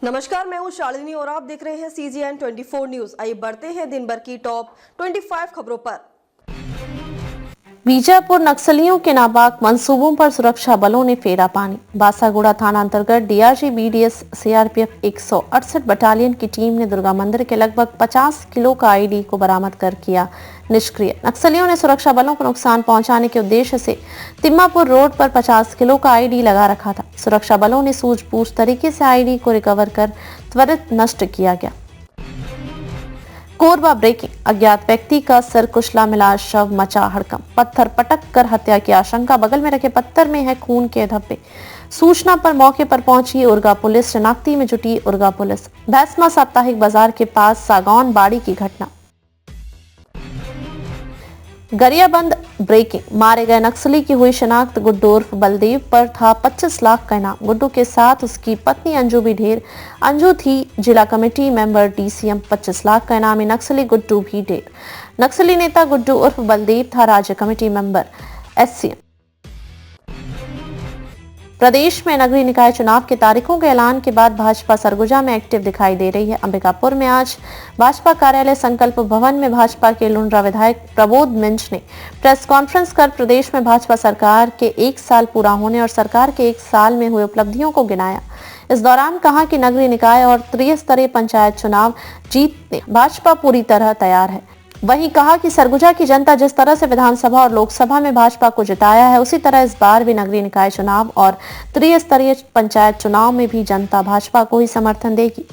नमस्कार, मैं हूं शालिनी और आप देख रहे हैं CGN 24 न्यूज। आइए बढ़ते हैं दिन भर की टॉप 25 खबरों पर। बीजापुर नक्सलियों के नापाक मंसूबों पर सुरक्षा बलों ने फेरा पानी। बासागुड़ा थाना अंतर्गत DRG BDS CRPF 168 बटालियन की टीम ने दुर्गा मंदिर के लगभग 50 किलो का आईडी को बरामद कर किया निष्क्रिय। नक्सलियों ने सुरक्षा बलों को नुकसान पहुंचाने के उद्देश्य से तिम्मापुर रोड पर 50 किलो का आईडी लगा रखा था। सुरक्षा बलों ने सूझबूझ तरीके से आईडी को रिकवर कर त्वरित नष्ट किया गया। कोरबा ब्रेकिंग, अज्ञात व्यक्ति का सिर कुचला मिला शव, मचा हड़कंप। पत्थर पटक कर हत्या की आशंका, बगल में रखे पत्थर में है खून के धब्बे। सूचना पर मौके पर पहुंची उर्गा पुलिस, शनाख्ती में जुटी उर्गा पुलिस। भैंसमा साप्ताहिक बाजार के पास सागौन बाड़ी की घटना। गरियाबंद ब्रेकिंग, मारे गए नक्सली की हुई शिनाख्त। गुड्डू उर्फ बलदेव पर था 25 लाख का इनाम। गुड्डू के साथ उसकी पत्नी अंजू भी ढेर। अंजू थी जिला कमेटी मेंबर DCM। 25 लाख का इनामी नक्सली गुड्डू भी ढेर। नक्सली नेता गुड्डू उर्फ बलदेव था राज्य कमेटी मेंबर SCM। प्रदेश में नगरीय निकाय चुनाव की तारीखों के ऐलान के बाद भाजपा सरगुजा में एक्टिव दिखाई दे रही है। अंबिकापुर में आज भाजपा कार्यालय संकल्प भवन में भाजपा के लुंड्रा विधायक प्रबोध मिंज ने प्रेस कॉन्फ्रेंस कर प्रदेश में भाजपा सरकार के 1 साल पूरा होने और सरकार के 1 साल में हुए उपलब्धियों को गिनाया। इस दौरान कहा कि नगरीय निकाय और त्रिस्तरीय पंचायत चुनाव जीतने भाजपा पूरी तरह तैयार है। वहीं कहा कि सरगुजा की जनता जिस तरह से विधानसभा और लोकसभा में भाजपा को जिताया है, उसी तरह इस बार भी नगरीय निकाय चुनाव और त्रिस्तरीय पंचायत चुनाव में भी जनता भाजपा को ही समर्थन देगी।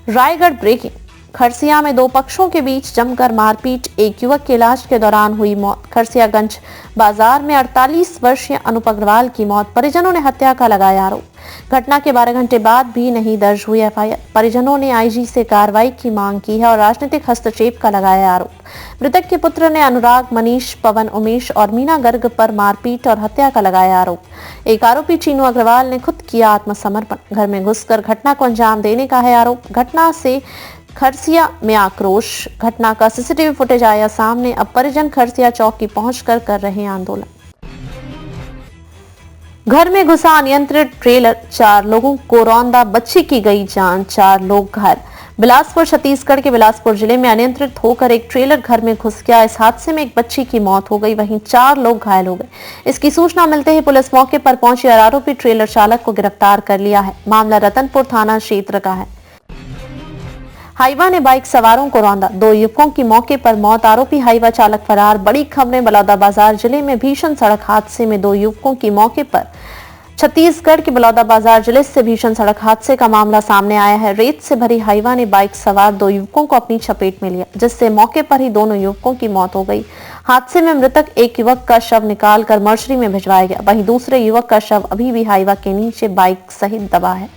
रायगढ़ ब्रेकिंग, खरसिया में 2 पक्षों के बीच जमकर मारपीट, एक युवक के इलाज के दौरान हुई मौत। खरसियागंज बाजार में 48 वर्षीय अनूप अग्रवाल की मौत, परिजनों ने हत्या का लगाया आरोप। घटना के 12 घंटे बाद भी नहीं दर्ज हुई FIR। परिजनों ने IG से कार्रवाई की मांग की है और राजनीतिक हस्तक्षेप का लगाया आरोप। मृतक के पुत्र ने अनुराग, मनीष, पवन, उमेश और मीना गर्ग पर मारपीट और हत्या का लगाया आरोप। एक आरोपी चीनू अग्रवाल ने खुद किया आत्मसमर्पण। घर में घुसकर घटना को अंजाम देने का है आरोप। घटना से खरसिया में आक्रोश। घटना का CCTV फुटेज आया सामने। अब परिजन खरसिया चौकी पहुंचकर कर रहे हैं आंदोलन। घर में घुसा अनियंत्रित ट्रेलर, 4 लोगों को रौंदा, बच्ची की गई जान, 4 लोग घायल। बिलासपुर, छत्तीसगढ़ के बिलासपुर जिले में अनियंत्रित होकर एक ट्रेलर घर में घुस गया। इस हादसे में एक बच्ची की मौत हो गई, वहीं 4 लोग घायल हो गए। इसकी सूचना मिलते ही पुलिस मौके पर पहुंची और आरोपी ट्रेलर चालक को गिरफ्तार कर लिया है। मामला रतनपुर थाना क्षेत्र का है। हाईवा ने बाइक सवारों को रौंदा, 2 युवकों की मौके पर मौत, आरोपी हाईवा चालक फरार। बड़ी खबरें, बलौदाबाजार जिले में भीषण सड़क हादसे में 2 युवकों की मौके पर। छत्तीसगढ़ के बलौदाबाजार जिले से भीषण सड़क हादसे का मामला सामने आया है। रेत से भरी हाईवा ने बाइक सवार 2 युवकों को अपनी चपेट में लिया, जिससे मौके पर ही दोनों युवकों की मौत हो गई। हादसे में मृतक एक युवक का शव निकालकर मर्चरी में भिजवाया गया, वहीं दूसरे युवक का शव अभी भी हाईवा के नीचे बाइक सहित दबा है।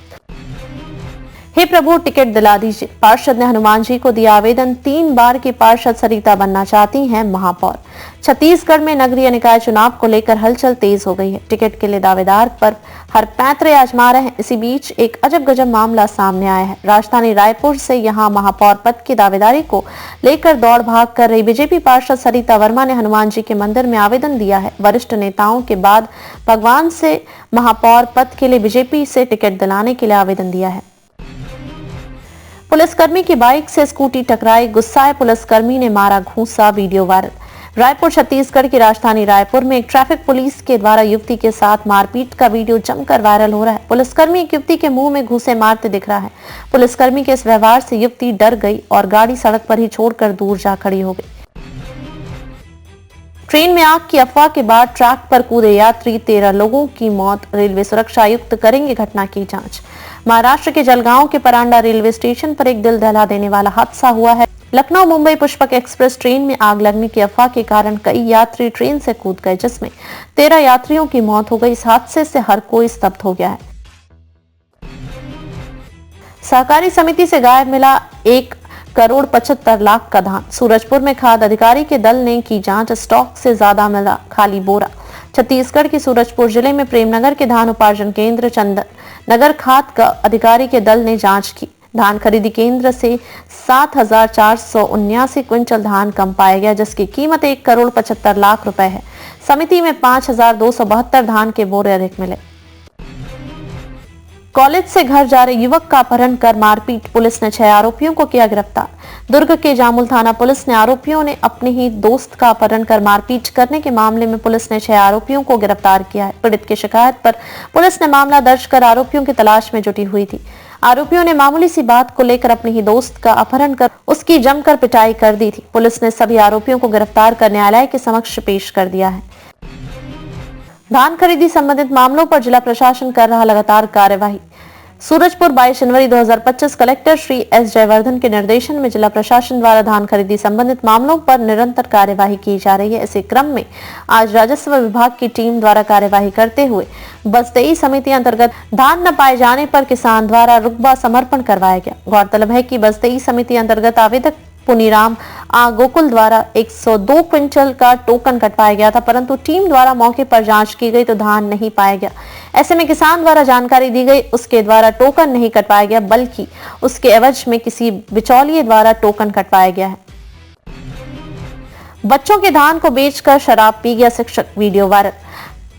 हे प्रभु, टिकट दिला दीजिए, पार्षद ने हनुमान जी को दिया आवेदन। 3 बार की पार्षद सरिता बनना चाहती हैं महापौर। छत्तीसगढ़ में नगरीय निकाय चुनाव को लेकर हलचल तेज हो गई है। टिकट के लिए दावेदार पर हर पैंतरे आजमा रहे हैं। इसी बीच एक अजब गजब मामला सामने आया है। राजधानी रायपुर से यहां महापौर पद की दावेदारी को लेकर दौड़ भाग कर रही बीजेपी पार्षद सरिता वर्मा ने हनुमान जी के मंदिर में आवेदन दिया है। वरिष्ठ नेताओं के बाद भगवान से महापौर पद के लिए बीजेपी से टिकट दिलाने के लिए आवेदन दिया है। पुलिसकर्मी की बाइक से स्कूटी टकराई, गुस्साए पुलिसकर्मी ने मारा घूंसा, वीडियो वायरल। रायपुर, छत्तीसगढ़ की राजधानी रायपुर में एक ट्रैफिक पुलिस के द्वारा युवती के साथ मारपीट का वीडियो जमकर वायरल हो रहा है। पुलिसकर्मी एक युवती के मुंह में घूंसे मारते दिख रहा है। पुलिसकर्मी के इस व्यवहार से युवती डर गई और गाड़ी सड़क पर ही छोड़कर दूर जा खड़ी हो गई। ट्रेन में आग की अफवाह के बाद ट्रैक पर कूदे यात्री, 13 लोगों की मौत। रेलवे सुरक्षा आयुक्त करेंगे घटना की जांच। महाराष्ट्र के जलगांव के परांडा रेलवे स्टेशन पर एक दिल दहला देने वाला हादसा हुआ है। लखनऊ मुंबई पुष्पक एक्सप्रेस ट्रेन में आग लगने की अफवाह के कारण कई यात्री ट्रेन से कूद गए, जिसमें 13 यात्रियों की मौत हो गई। इस हादसे से हर कोई स्तब्ध हो गया है। सहकारी समिति से गायब मिला 1,75,00,000 का धान। सूरजपुर में खाद्य अधिकारी के दल ने की जांच, स्टॉक से ज्यादा मिला खाली बोरा। छत्तीसगढ़ के सूरजपुर जिले में प्रेमनगर के धान उपार्जन केंद्र चंदन नगर खाद्य अधिकारी के दल ने जांच की। धान खरीदी केंद्र से 7,479 क्विंटल धान कम पाया गया, जिसकी कीमत 1,75,00,000 रुपए है। समिति में 5,272 धान के बोरे अधिक मिले। कॉलेज से घर जा रहे युवक का अपहरण कर मारपीट, पुलिस ने 6 आरोपियों को किया गिरफ्तार। दुर्ग के जामुल थाना पुलिस ने आरोपियों ने अपने ही दोस्त का अपहरण कर मारपीट करने के मामले में पुलिस ने 6 आरोपियों को गिरफ्तार किया है। पीड़ित की शिकायत पर पुलिस ने मामला दर्ज कर आरोपियों की तलाश में जुटी हुई थी। आरोपियों ने मामूली सी बात को लेकर अपने ही दोस्त का अपहरण कर उसकी जमकर पिटाई कर दी थी। पुलिस ने सभी आरोपियों को गिरफ्तार कर न्यायालय के समक्ष पेश कर दिया है। धान खरीदी संबंधित मामलों पर जिला प्रशासन कर रहा लगातार कार्यवाही। सूरजपुर 22 जनवरी 2025 कलेक्टर श्री एस जयवर्धन के निर्देशन में जिला प्रशासन द्वारा धान खरीदी संबंधित मामलों पर निरंतर कार्यवाही की जा रही है। इसी क्रम में आज राजस्व विभाग की टीम द्वारा कार्यवाही करते हुए बस्तेई समिति अंतर्गत धान न पाए जाने पर किसान द्वारा रुकबा समर्पण करवाया गया। गौरतलब है कि बस्तेई समिति अंतर्गत आवेदक पुनीराम गोकुल द्वारा 102 क्विंटल का टोकन कटवाया गया था, परंतु टीम द्वारा मौके पर जांच की गई तो धान नहीं पाया गया। ऐसे में किसान द्वारा जानकारी दी गई उसके द्वारा टोकन नहीं कटवाया गया, बल्कि उसके एवज में किसी बिचौलिए द्वारा टोकन कटवाया गया है। बच्चों के धान को बेचकर शराब पी गया शिक्षक, वीडियो वायरल।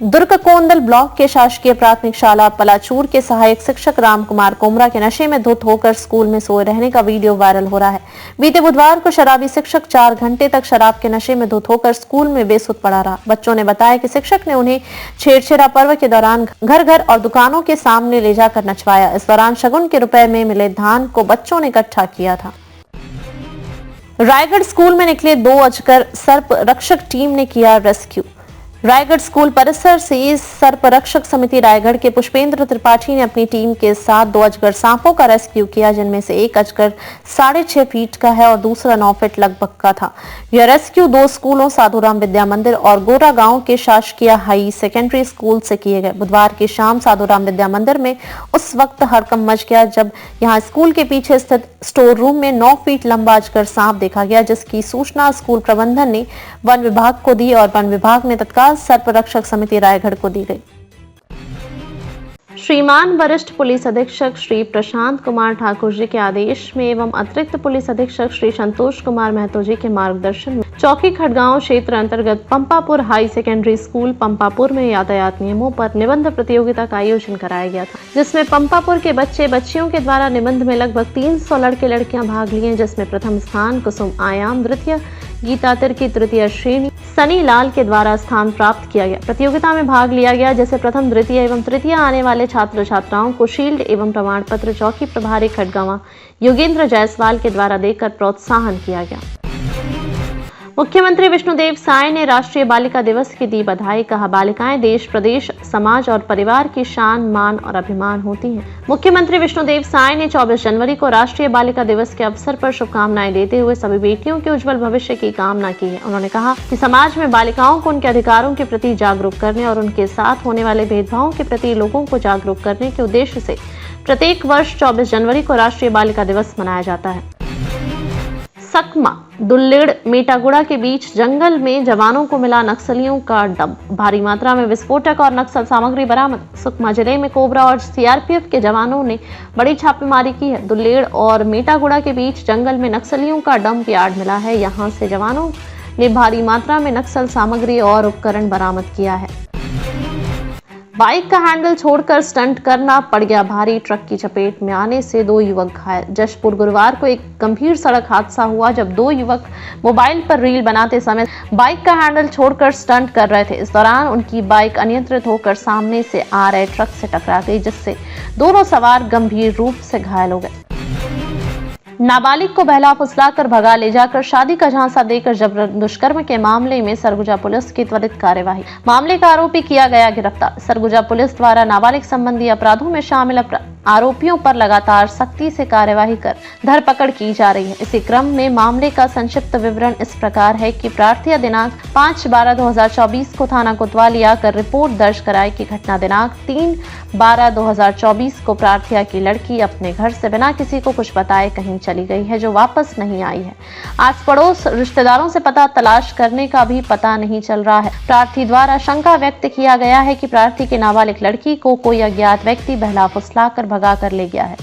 दुर्ग कोंदल ब्लॉक के शासकीय प्राथमिक शाला पलाचूर के सहायक शिक्षक राम कुमार कोमरा के नशे में धुत होकर स्कूल में सोए रहने का वीडियो वायरल हो रहा है। बीते बुधवार को शराबी शिक्षक 4 घंटे तक शराब के नशे में धुत होकर स्कूल में बेसुध पड़ा रहा। बच्चों ने बताया कि शिक्षक ने उन्हें छेड़छेड़ा पर्व के दौरान घर घर और दुकानों के सामने ले जाकर नचवाया। इस दौरान शगुन के रुपए में मिले धान को बच्चों ने इकट्ठा किया था। रायगढ़ स्कूल में निकले 2 अजगर, सर्प रक्षक टीम ने किया रेस्क्यू। रायगढ़ स्कूल परिसर से सर्प रक्षक समिति रायगढ़ के पुष्पेंद्र त्रिपाठी ने अपनी टीम के साथ 2 अजगर सांपों का रेस्क्यू किया, जिनमें से एक अजगर 6.5 फीट का है और दूसरा 9 फीट लगभग का था। यह रेस्क्यू 2 स्कूलों साधुराम विद्या मंदिर और गोरा गांव के शासकीय हाई सेकेंडरी स्कूल से किए गए। बुधवार की शाम साधुराम विद्या मंदिर में उस वक्त हड़कंप मच गया जब यहां स्कूल के पीछे स्थित स्टोर रूम में 9 फीट लंबा अजगर सांप देखा गया, जिसकी सूचना स्कूल प्रबंधन ने वन विभाग को दी और वन विभाग ने तत्काल सर्प रक्षक समिति रायगढ़ को दी गई। श्रीमान वरिष्ठ पुलिस अधीक्षक श्री प्रशांत कुमार ठाकुर जी के आदेश में एवं अतिरिक्त पुलिस अधीक्षक श्री संतोष कुमार महतो जी के मार्गदर्शन में चौकी खड़गांव क्षेत्र अंतर्गत Pampapur high secondary school Pampapur में यातायात नियमों पर निबंध प्रतियोगिता का आयोजन कराया गया था, जिसमें पंपापुर के बच्चे बच्चियों के द्वारा निबंध में लगभग 300 लड़के लड़कियां भाग लिए, जिसमें प्रथम स्थान कुसुम आयाम, द्वितीय गीता की तृतीय श्रेणी सनी लाल के द्वारा स्थान प्राप्त किया गया। प्रतियोगिता में भाग लिया गया, जैसे प्रथम, द्वितीय एवं तृतीय आने वाले छात्र छात्राओं को शील्ड एवं प्रमाण पत्र चौकी प्रभारी खड़गांव योगेंद्र जायसवाल के द्वारा देकर प्रोत्साहन किया गया। मुख्यमंत्री विष्णुदेव साय ने राष्ट्रीय बालिका दिवस की दी बधाई। कहा, बालिकाएं देश, प्रदेश, समाज और परिवार की शान, मान और अभिमान होती हैं। मुख्यमंत्री विष्णुदेव साय ने 24 जनवरी को राष्ट्रीय बालिका दिवस के अवसर पर शुभकामनाएं देते हुए सभी बेटियों के उज्जवल भविष्य की कामना की है। उन्होंने कहा कि समाज में बालिकाओं को उनके अधिकारों के प्रति जागरूक करने और उनके साथ होने वाले भेदभावों के प्रति लोगों को जागरूक करने के उद्देश्य से प्रत्येक वर्ष 24 जनवरी को राष्ट्रीय बालिका दिवस मनाया जाता है। सकमा दुल्लेड़ मेटागुड़ा के बीच जंगल में जवानों को मिला नक्सलियों का डम, भारी मात्रा में विस्फोटक और नक्सल सामग्री बरामद। सुकमा जिले में कोबरा और सीआरपीएफ के जवानों ने बड़ी छापेमारी की है। दुल्लेड़ और मेटागुड़ा के बीच जंगल में नक्सलियों का डंप यार्ड मिला है। यहां से जवानों ने भारी मात्रा में नक्सल सामग्री और उपकरण बरामद किया है। बाइक का हैंडल छोड़कर स्टंट करना पड़ गया भारी, ट्रक की चपेट में आने से 2 युवक घायल। जशपुर गुरुवार को एक गंभीर सड़क हादसा हुआ जब 2 युवक मोबाइल पर रील बनाते समय बाइक का हैंडल छोड़कर स्टंट कर रहे थे। इस दौरान उनकी बाइक अनियंत्रित होकर सामने से आ रहे ट्रक से टकरा गई, जिससे दोनों सवार गंभीर रूप से घायल हो गए। नाबालिग को बहला फुसलाकर भगा ले जाकर शादी का झांसा देकर जबर दुष्कर्म के मामले में सरगुजा पुलिस की त्वरित कार्यवाही। मामले का आरोपी किया गया गिरफ्तार। सरगुजा पुलिस द्वारा नाबालिग संबंधी अपराधों में शामिल आरोपियों पर लगातार सख्ती से कार्यवाही कर धरपकड़ की जा रही है। इसी क्रम में मामले का संक्षिप्त विवरण इस प्रकार है कि प्रार्थी दिनांक 5/12/2024 को थाना कोतवाली आकर रिपोर्ट दर्ज कराई कि घटना दिनांक 3/12/2024 को प्रार्थिया की लड़की अपने घर से बिना किसी को कुछ बताए कहीं चली गई है, जो वापस नहीं आई है। आस पड़ोस रिश्तेदारों से पता तलाश करने का भी पता नहीं चल रहा है। प्रार्थी द्वारा शंका व्यक्त किया गया है कि प्रार्थी की नाबालिग लड़की को कोई अज्ञात व्यक्ति बहला फुसलाकर भगा कर ले गया है।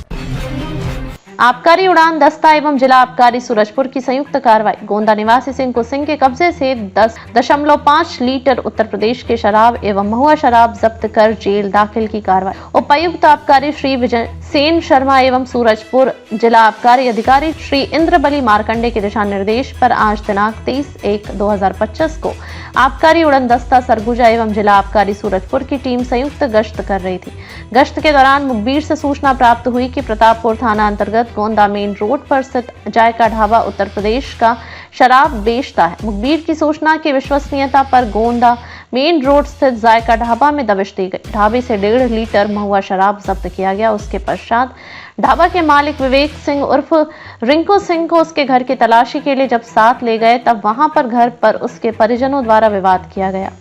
आबकारी उड़ान दस्ता एवं जिला आबकारी सूरजपुर की संयुक्त कार्रवाई। गोंदा निवासी सिंकू सिंह के कब्जे से 10.5 लीटर उत्तर प्रदेश के शराब एवं महुआ शराब जब्त कर जेल दाखिल की कार्रवाई। उपायुक्त आबकारी श्री विजय सेन शर्मा एवं सूरजपुर जिला आबकारी अधिकारी श्री इंद्रबली मार्कंडे के दिशा निर्देश पर आज दिनांक 23/1/2025 को आबकारी उड़न दस्ता सरगुजा एवं जिला आबकारी सूरजपुर की टीम संयुक्त गश्त कर रही थी। गश्त के दौरान मुखबिर से सूचना प्राप्त हुई कि प्रतापपुर थाना अंतर्गत गोंदा मेन रोड पर स्थित जायका ढाबा उत्तर प्रदेश का शराब बेचता है। मुखबिर की सूचना की विश्वसनीयता पर गोंदा मेन रोड स्थित जायका ढाबा में दबिश दी गई। ढाबे से 1.5 लीटर महुआ शराब जब्त किया गया। उसके पश्चात ढाबा के मालिक विवेक सिंह उर्फ रिंकू सिंह को उसके घर की तलाशी के लिए जब साथ ले गए तब वहां पर घर पर उसके परिजनों द्वारा विवाद किया गया।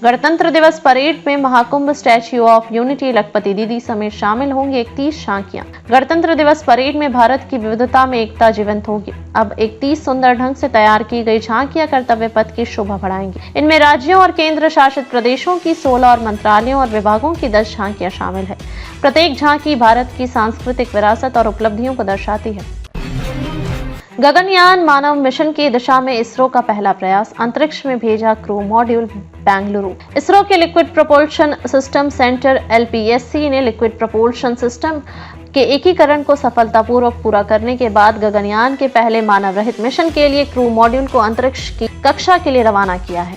गणतंत्र दिवस परेड में महाकुंभ स्टैच्यू ऑफ यूनिटी लखपति दीदी समेत शामिल होंगी 31 झांकियां। गणतंत्र दिवस परेड में भारत की विविधता में एकता जीवंत होगी। अब 31 सुंदर ढंग से तैयार की गई झांकियां कर्तव्य पथ की शोभा बढ़ाएंगी। इनमें राज्यों और केंद्र शासित प्रदेशों की 16 और मंत्रालयों और विभागों की 10 झांकियां शामिल है। प्रत्येक झांकी भारत की सांस्कृतिक विरासत और उपलब्धियों को दर्शाती है। गगनयान मानव मिशन की दिशा में इसरो का पहला प्रयास, अंतरिक्ष में भेजा क्रू मॉड्यूल बेंगलुरु। इसरो के liquid propulsion system centre LPSC ने लिक्विड प्रोपल्शन सिस्टम के एकीकरण को सफलतापूर्वक पूरा करने के बाद गगनयान के पहले मानव रहित मिशन के लिए क्रू मॉड्यूल को अंतरिक्ष की कक्षा के लिए रवाना किया है।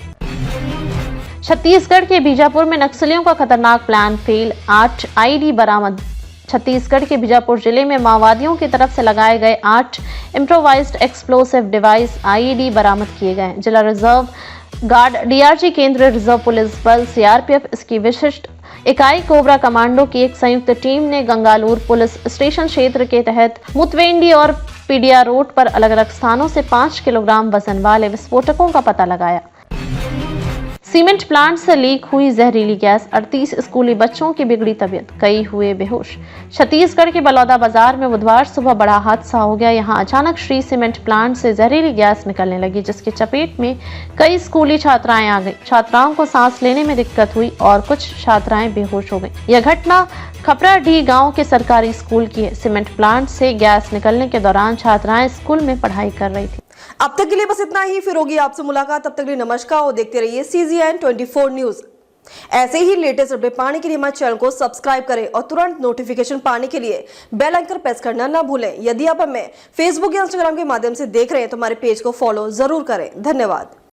छत्तीसगढ़ के बीजापुर में नक्सलियों का खतरनाक प्लान फेल, 8 IED बरामद। छत्तीसगढ़ के बीजापुर जिले में माओवादियों की तरफ से लगाए गए 8 इम्प्रोवाइज्ड एक्सप्लोसिव डिवाइस IED बरामद किए गए। जिला रिजर्व गार्ड DRG, केंद्रीय रिजर्व पुलिस बल CRPF, इसकी विशिष्ट इकाई कोबरा कमांडो की एक संयुक्त टीम ने गंगालूर पुलिस स्टेशन क्षेत्र के तहत मुतवेंडी और पीडिया रोड पर अलग अलग स्थानों से 5 किलोग्राम वजन वाले विस्फोटकों का पता लगाया। सीमेंट प्लांट से लीक हुई जहरीली गैस, 38 स्कूली बच्चों की बिगड़ी तबीयत, कई हुए बेहोश। छत्तीसगढ़ के बलौदा बाजार में बुधवार सुबह बड़ा हादसा हो गया। यहां अचानक श्री सीमेंट प्लांट से जहरीली गैस निकलने लगी, जिसकी चपेट में कई स्कूली छात्राएं आ गईं। छात्राओं को सांस लेने में दिक्कत हुई और कुछ छात्राएं बेहोश हो गईं। यह घटना खपराडीह गांव के सरकारी स्कूल की है। सीमेंट प्लांट से गैस निकलने के दौरान छात्राएं स्कूल में पढ़ाई कर रही थी। अब तक के लिए बस इतना ही। फिर होगी आपसे मुलाकात। तब तक के लिए नमस्कार और देखते रहिए CGN 24 न्यूज। ऐसे ही लेटेस्ट अपडेट पाने के लिए हमारे चैनल को सब्सक्राइब करें और तुरंत नोटिफिकेशन पाने के लिए बेल आइकन प्रेस करना ना भूलें। यदि आप हमें फेसबुक या इंस्टाग्राम के माध्यम से देख रहे हैं तो हमारे पेज को फॉलो जरूर करें। धन्यवाद।